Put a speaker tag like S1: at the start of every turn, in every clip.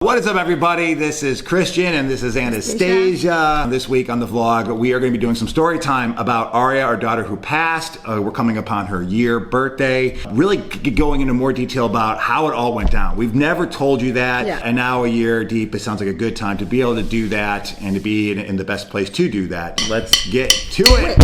S1: What is up, everybody? This is Christian and this is Anastasia. This week on the vlog, we are going to be doing some story time about Aria, our daughter who passed. We're coming upon her year birthday. Really going into more detail about how it all went down. We've never told you that, and now a year deep, it sounds like a good time to be able to do that and to be in the best place to do that. Let's get to it.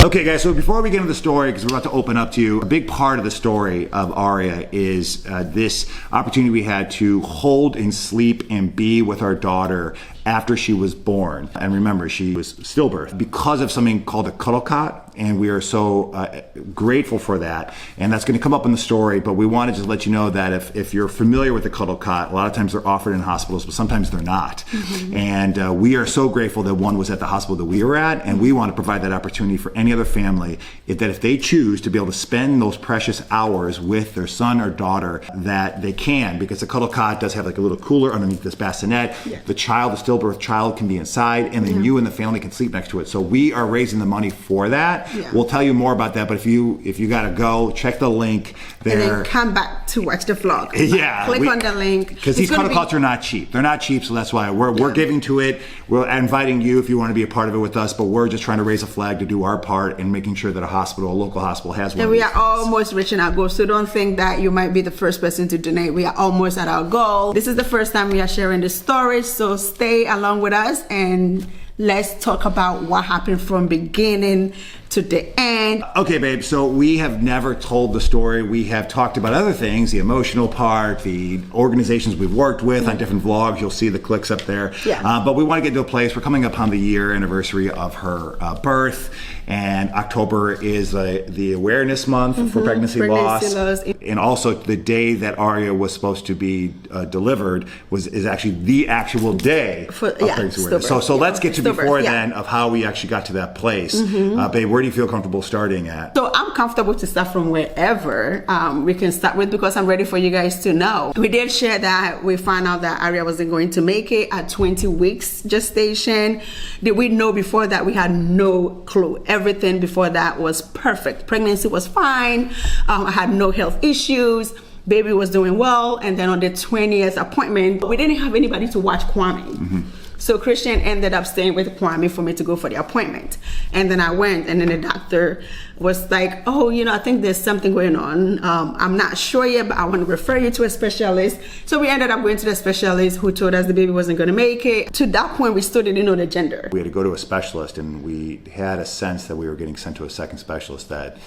S1: Okay, guys, so before we get into the story, because we're about to open up to you, a big part of the story of Aria is this opportunity we had to hold and sleep and be with our daughter after she was born. And remember, she was stillbirth because of something called a Cuddle cot, and we are so grateful for that. And that's going to come up in the story, but we wanted to let you know that if you're familiar with the Cuddle cot, a lot of times they're offered in hospitals, but sometimes they're not. Mm-hmm. And we are so grateful that one was at the hospital that we were at, and we want to provide that opportunity for any other family that if they choose to be able to spend those precious hours with their son or daughter, that they can, because the Cuddle cot does have like a little cooler underneath this bassinet. Yeah. The child, the stillbirth child, can be inside, and then you and the family can sleep next to it. So we are raising the money for that. Yeah. We'll tell you more about that, but if you got to go, check the link there.
S2: And then come back to watch the vlog.
S1: Yeah.
S2: Click on the link.
S1: Because these Cuddle cots are not cheap. They're not cheap, so that's why we're giving to it. We're inviting you if you want to be a part of it with us, but we're just trying to raise a flag to do our part in making sure that a local hospital has one.
S2: And we are almost reaching our goal, so don't think that you might be the first person to donate. We are almost at our goal. This is the first time we are sharing this story, so stay along with us and let's talk about what happened from beginning to the end. Okay, babe, so we have never told the story. We have talked about other things, the emotional part, the organizations we've worked with on different vlogs. You'll see the clicks up there. Yeah. But we want to get to a place. We're coming up on the year anniversary of her birth, and October is the awareness month for pregnancy loss. And also the day that Aria was supposed to be delivered is actually the actual day of pregnancy awareness. So let's get to before then of how we actually got to that place. Babe, where do you feel comfortable starting at? So I'm comfortable to start from wherever we can start with, because I'm ready for you guys to know. We did share that we found out that Aria wasn't going to make it at 20 weeks gestation. Did we know before that? We had no clue. Everything before that was perfect. Pregnancy was fine. I had no health issues. Baby was doing well. And then on the 20th appointment, we didn't have anybody to watch Kwame. So Christian ended up staying with Kwame for me to go for the appointment. And then I went, and then the doctor was like, oh, I think there's something going on. I'm not sure yet, but I want to refer you to a specialist. So we ended up going to the specialist, who told us the baby wasn't going to make it. To that point, we still didn't know the gender.
S1: We had to go to a specialist, and we had a sense that we were getting sent to a second specialist that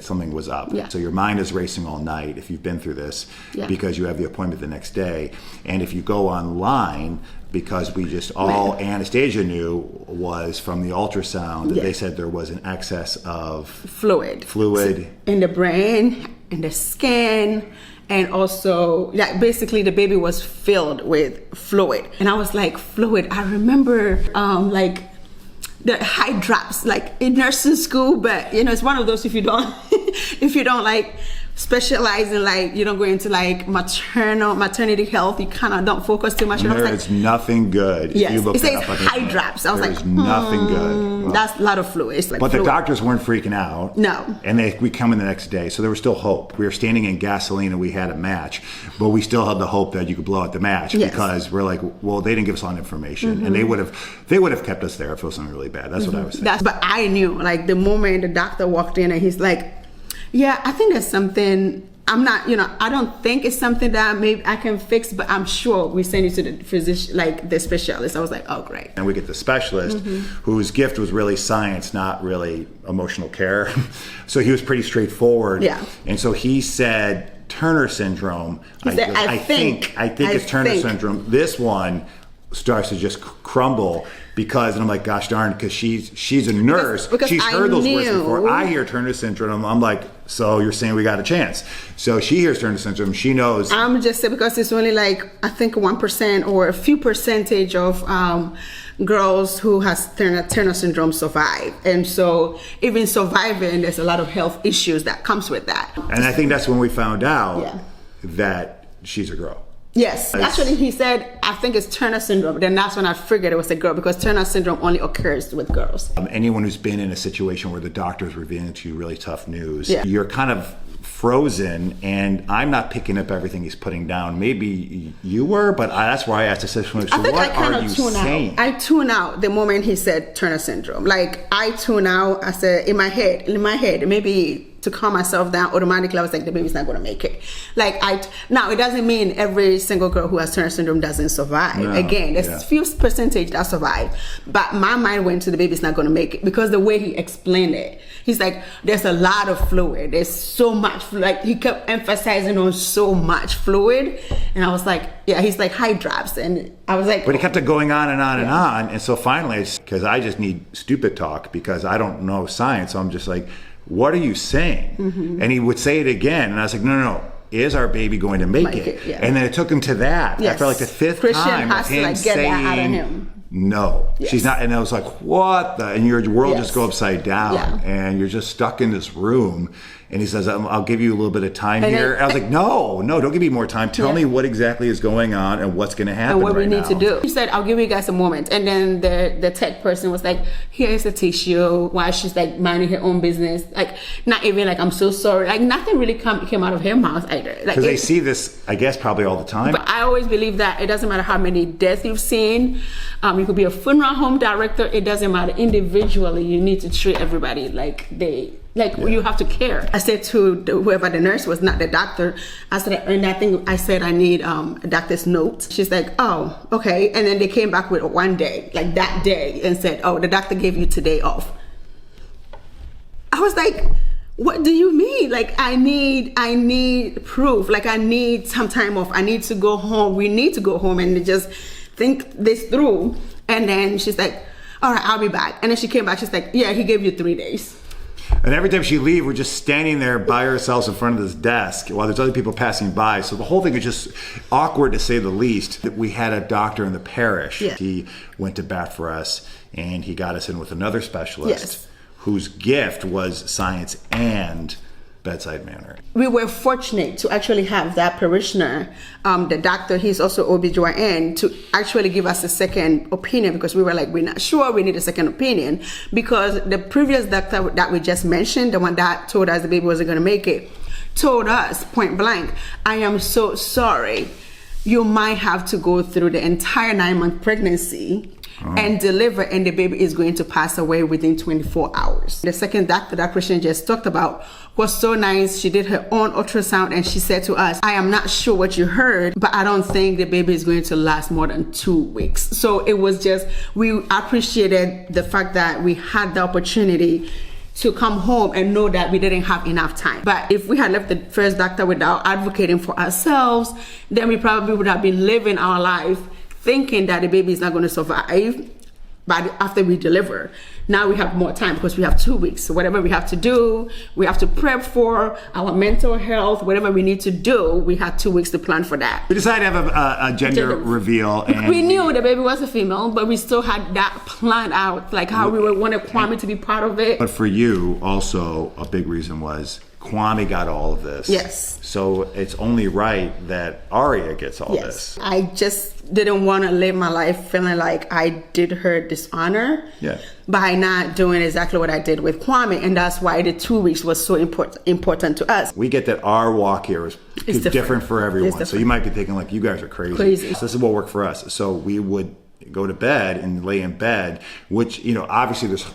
S1: something was up. Yeah. So your mind is racing all night if you've been through this, because you have the appointment the next day. And if you go online, because we just all Anastasia knew was from the ultrasound that they said there was an excess of fluid
S2: in the brain, in the skin, and also basically the baby was filled with fluid. And I was like, fluid, I remember the high drops like in nursing school, but it's one of those, if you don't like specialize in you don't go into like maternity health, you kind of don't focus too much.
S1: It's nothing good.
S2: Yes,
S1: you look
S2: it says high drops. I was like,
S1: nothing good. Well,
S2: that's a lot of fluid.
S1: But the doctors weren't freaking out.
S2: No.
S1: And we come in the next day, so there was still hope. We were standing in gasoline and we had a match, but we still had the hope that you could blow out the match, because we're like, well, they didn't give us all the information, and they would have kept us there if it was something really bad. That's what I was saying.
S2: But I knew, like, the moment the doctor walked in and he's like, yeah, I think there's something. I'm not, I don't think it's something that maybe I can fix, but I'm sure we send you to the physician, like the specialist. I was like, oh, great.
S1: And we get the specialist whose gift was really science, not really emotional care. So he was pretty straightforward. Yeah. And so he said, Turner syndrome. I think it's Turner syndrome. This one starts to just crumble. And I'm like, gosh darn, because she's a nurse. Because she's heard those words before. I hear Turner syndrome. I'm like, so you're saying we got a chance. So she hears Turner syndrome. She knows.
S2: I'm just saying, because it's only like, I think 1% or a few percentage of girls who has Turner syndrome survive. And so even surviving, there's a lot of health issues that comes with that.
S1: And I think that's when we found out that she's a girl.
S2: Yes, actually he said, I think it's Turner syndrome. Then that's when I figured it was a girl, because Turner syndrome only occurs with girls.
S1: Anyone who's been in a situation where the doctor's revealing to you really tough news, you're kind of frozen, and I'm not picking up everything he's putting down. Maybe you were, but that's why I asked the sister, so what are you saying?
S2: I tune out the moment he said Turner syndrome. Like, I tune out. I said, in my head, maybe to calm myself down, automatically I was like, the baby's not going to make it. Like, now it doesn't mean every single girl who has Turner syndrome doesn't survive.
S1: No,
S2: Again, there's a few percentage that survive, but my mind went to the baby's not going to make it, because the way he explained it, he's like, there's a lot of fluid, there's so much fluid. Like, he kept emphasizing on so much fluid, and I was like, yeah, he's like high drops, and I was like,
S1: but he kept it going on and on and on, and so finally, because I just need stupid talk because I don't know science, so I'm just like, what are you saying? And he would say it again, and I was like, no, is our baby going to make it?
S2: Yeah.
S1: And then it took him to that.
S2: Yes.
S1: After like the fifth
S2: Christian
S1: time
S2: has
S1: of him
S2: to, like, get
S1: saying,
S2: that out of him.
S1: No, she's not. And I was like, what the? And your world just go upside down,
S2: Yeah.
S1: and you're just stuck in this room. And he says, I'll give you a little bit of time
S2: And
S1: here.
S2: then-
S1: I was like, no, don't give me more time. Tell me what exactly is going on and what's going to happen
S2: and what
S1: right
S2: we need
S1: now.
S2: to do. He said, I'll give you guys a moment. And then the tech person was like, here's a tissue, while she's like minding her own business. Like, not even like, I'm so sorry. Like, nothing really came out of her mouth either. Like,
S1: Because they see this, I guess, probably all the time.
S2: But I always believe that it doesn't matter how many deaths you've seen. You could be a funeral home director. It doesn't matter. Individually, you need to treat everybody like you have to care. I said to whoever the nurse was, not the doctor, I said, and I said I need a doctor's note. She's like, oh, okay. And then they came back with one day, like that day, and said, oh, the doctor gave you today off. I was like, what do you mean? Like, I need proof. Like, I need some time off. I need to go home. We need to go home and just think this through. And then she's like, all right, I'll be back. And then she came back. She's like, yeah, he gave you 3 days.
S1: And every time she leaves, we're just standing there by ourselves in front of this desk while there's other people passing by. So the whole thing is just awkward, to say the least. We had a doctor in the parish.
S2: Yeah.
S1: He went to bat for us, and he got us in with another specialist whose gift was science and bedside manner.
S2: We were fortunate to actually have that parishioner, the doctor, he's also OBGYN, to actually give us a second opinion, because we were like, we're not sure, we need a second opinion. Because the previous doctor that we just mentioned, the one that told us the baby wasn't going to make it, told us point blank, I am so sorry. You might have to go through the entire 9-month pregnancy and deliver, and the baby is going to pass away within 24 hours. The second doctor that Christian just talked about was so nice. She did her own ultrasound, and she said to us, I am not sure what you heard, but I don't think the baby is going to last more than 2 weeks. So it was just, we appreciated the fact that we had the opportunity to come home and know that we didn't have enough time. But if we had left the first doctor without advocating for ourselves, then we probably would have been living our life thinking that the baby is not going to survive, but after we deliver. Now we have more time because we have 2 weeks. So whatever we have to do, we have to prep for our mental health, whatever we need to do, we had 2 weeks to plan for that.
S1: We decided to have a gender reveal. And
S2: we knew the baby was a female, but we still had that planned out, like how we wanted Kwame to be part of it.
S1: But for you, also, a big reason was Kwame got all of this.
S2: Yes.
S1: So it's only right that Aria gets all this.
S2: I just didn't want to live my life feeling like I did her dishonor by not doing exactly what I did with Kwame, and that's why the 2 weeks was so important to us.
S1: We get that our walk here is different for everyone. So you might be thinking, like, you guys are crazy. So this is what worked for us. So we would go to bed and lay in bed, which, you know, obviously there's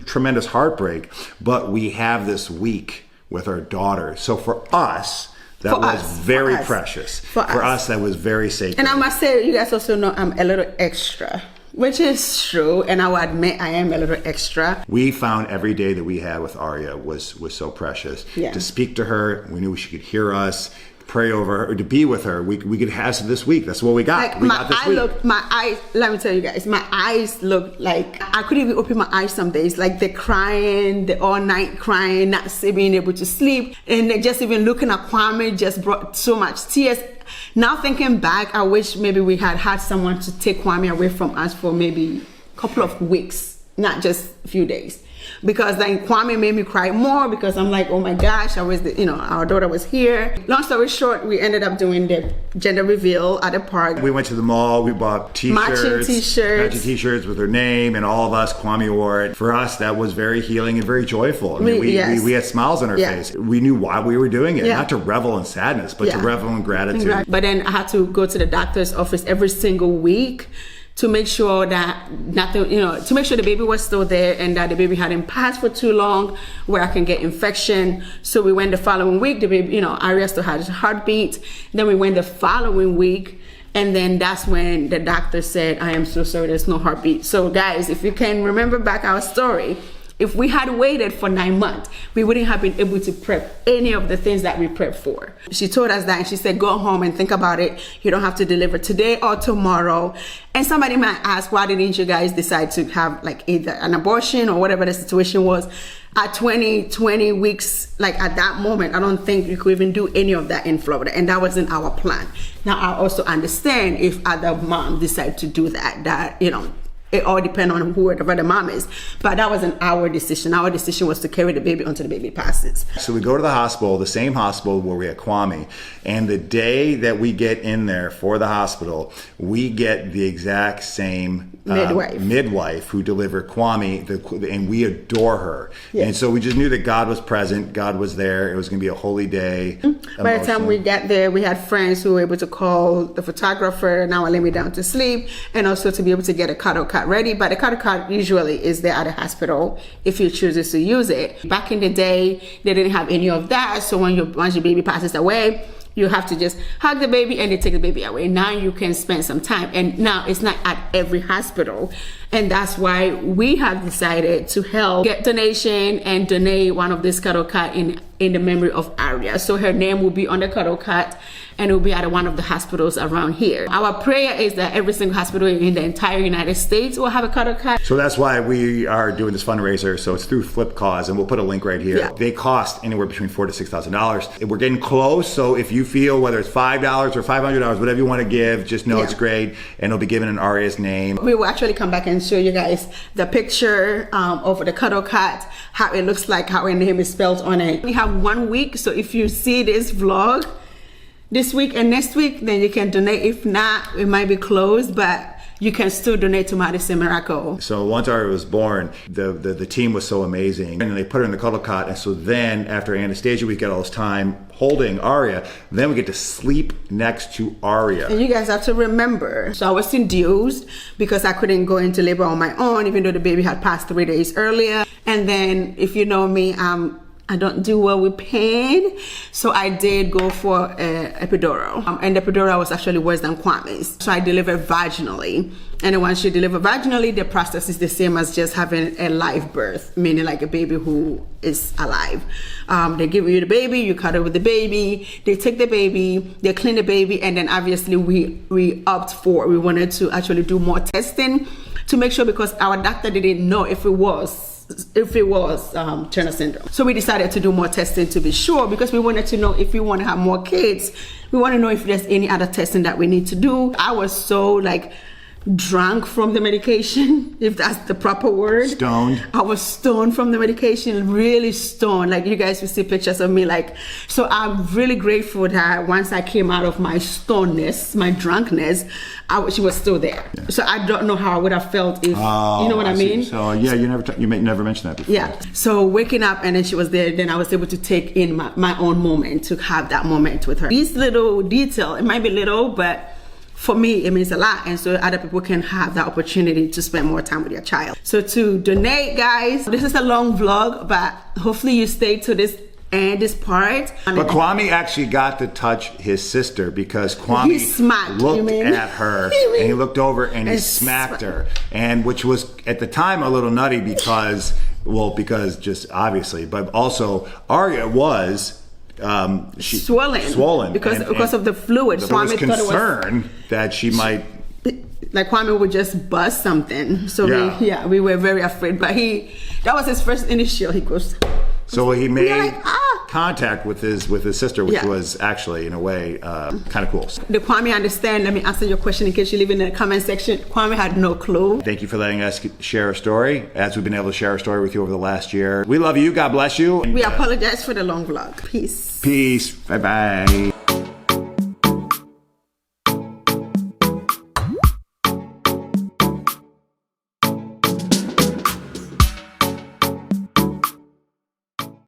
S1: tremendous heartbreak, but we have this week with our daughter. So for us, that was very precious. For us, that was very sacred.
S2: And I must say, you guys also know I'm a little extra, which is true, and I will admit I am a little extra.
S1: We found every day that we had with Aria was so precious. To speak to her, we knew she could hear us, pray over her, or to be with her. We could have this week. That's what we got.
S2: Like,
S1: we got this week.
S2: My eyes, let me tell you guys, my eyes look like I couldn't even open my eyes some days. Like the crying, the all night crying, not being able to sleep, and just even looking at Kwame just brought so much tears. Now thinking back, I wish maybe we had someone to take Kwame away from us for maybe a couple of weeks, not just a few days. because then Kwame made me cry more because I'm like, oh my gosh, our daughter was here. Long story short, we ended up doing the gender reveal at the park.
S1: We went to the mall, we bought
S2: matching
S1: t-shirts with her name, and all of us, Kwame wore it. For us, that was very healing and very joyful. I mean, we had smiles on our face. We knew why we were doing it, not to revel in sadness, but to revel in gratitude.
S2: But then I had to go to the doctor's office every single week to make sure that to make sure the baby was still there and that the baby hadn't passed for too long where I can get infection. So we went the following week, the baby, Aria still had a heartbeat. Then we went the following week, and then that's when the doctor said, I am so sorry, there's no heartbeat. So guys, if you can remember back our story, if we had waited for 9 months, we wouldn't have been able to prep any of the things that we prepped for. She told us that, and she said, go home and think about it. You don't have to deliver today or tomorrow. And somebody might ask, why didn't you guys decide to have like either an abortion or whatever the situation was? At 20 weeks, like at that moment, I don't think you could even do any of that in Florida. And that wasn't our plan. Now, I also understand if other moms decide to do that, it all depends on whoever the mom is. But that wasn't our decision. Our decision was to carry the baby until the baby passes.
S1: So we go to the hospital, the same hospital where we had Kwame. And the day that we get in there for the hospital, we get the exact same midwife who delivered Kwame, and we adore her. Yes. And so we just knew that God was present, God was there. It was going to be a holy day.
S2: By the time we got there, we had friends who were able to call the photographer. Now I lay me down to sleep, and also to be able to get a cuddle cot ready. But the cuddle cot usually is there at the hospital if you choose to use it. Back in the day, they didn't have any of that. So once your baby passes away, you have to just hug the baby and they take the baby away. Now you can spend some time. And now it's not at every hospital. And that's why we have decided to help get donation and donate one of this cuddle cot in the memory of Aria. So her name will be on the cuddle cot, and it will be at one of the hospitals around here. Our prayer is that every single hospital in the entire United States will have a cuddle cot.
S1: So that's why we are doing this fundraiser. So it's through Flip Cause, and we'll put a link right here.
S2: Yeah.
S1: They cost anywhere between $4,000 to $6,000. We're getting close. So if you feel whether it's $5 or $500, whatever you want to give, just know it's great, and it'll be given in Aria's name.
S2: We will actually come back and show you guys the picture of the cuddle cot, how it looks like, how her name is spelled on it. We have 1 week, so if you see this vlog this week and next week, then you can donate. If not, it might be closed, but you can still donate to Madison Miracle.
S1: So once Aria was born, the team was so amazing, and they put her in the cuddle cot. And so then after Anastasia, we get all this time holding Aria. Then we get to sleep next to Aria.
S2: And you guys have to remember, so I was induced because I couldn't go into labor on my own, even though the baby had passed 3 days earlier. And then if you know me, I don't do well with pain, so I did go for epidural. And the epidural was actually worse than Kwame's. So I delivered vaginally. And then once you deliver vaginally, the process is the same as just having a live birth, meaning like a baby who is alive. They give you the baby, you cuddle with the baby, they take the baby, they clean the baby, and then obviously we wanted to actually do more testing to make sure, because our doctor didn't know if it was Turner syndrome. So we decided to do more testing to be sure, because we wanted to know if we want to have more kids. We want to know if there's any other testing that we need to do. I was so drunk from the medication, if that's the proper word.
S1: Stoned.
S2: I was stoned from the medication, really stoned. You guys will see pictures of me. So I'm really grateful that once I came out of my stonedness, my drunkenness, she was still there. Yeah. So I don't know how I would have felt if, you know what I mean?
S1: So yeah, you never mentioned that before.
S2: Yeah. So waking up and then she was there, then I was able to take in my own moment, to have that moment with her. These little detail, it might be little, but for me, it means a lot, and so other people can have that opportunity to spend more time with your child. So to donate, guys, this is a long vlog, but hopefully you stay to this part.
S1: But Kwame actually got to touch his sister, because Kwame looked at her and he looked over and he smacked her, and which was at the time a little nutty because just obviously, but also Aria was swollen
S2: because of the fluid.
S1: There was concern that she might,
S2: Kwame would just bust something. So we were very afraid. But that was his first initial. He goes.
S1: So he made.
S2: We were
S1: contact with his sister, which was actually, in a way, kind of cool.
S2: The Kwame understand? Let me answer your question in case you leave it in the comment section. Kwame had no clue.
S1: Thank you for letting us share a story, as we've been able to share a story with you over the last year. We love you. God bless you.
S2: We apologize for the long vlog. Peace.
S1: Peace. Bye-bye.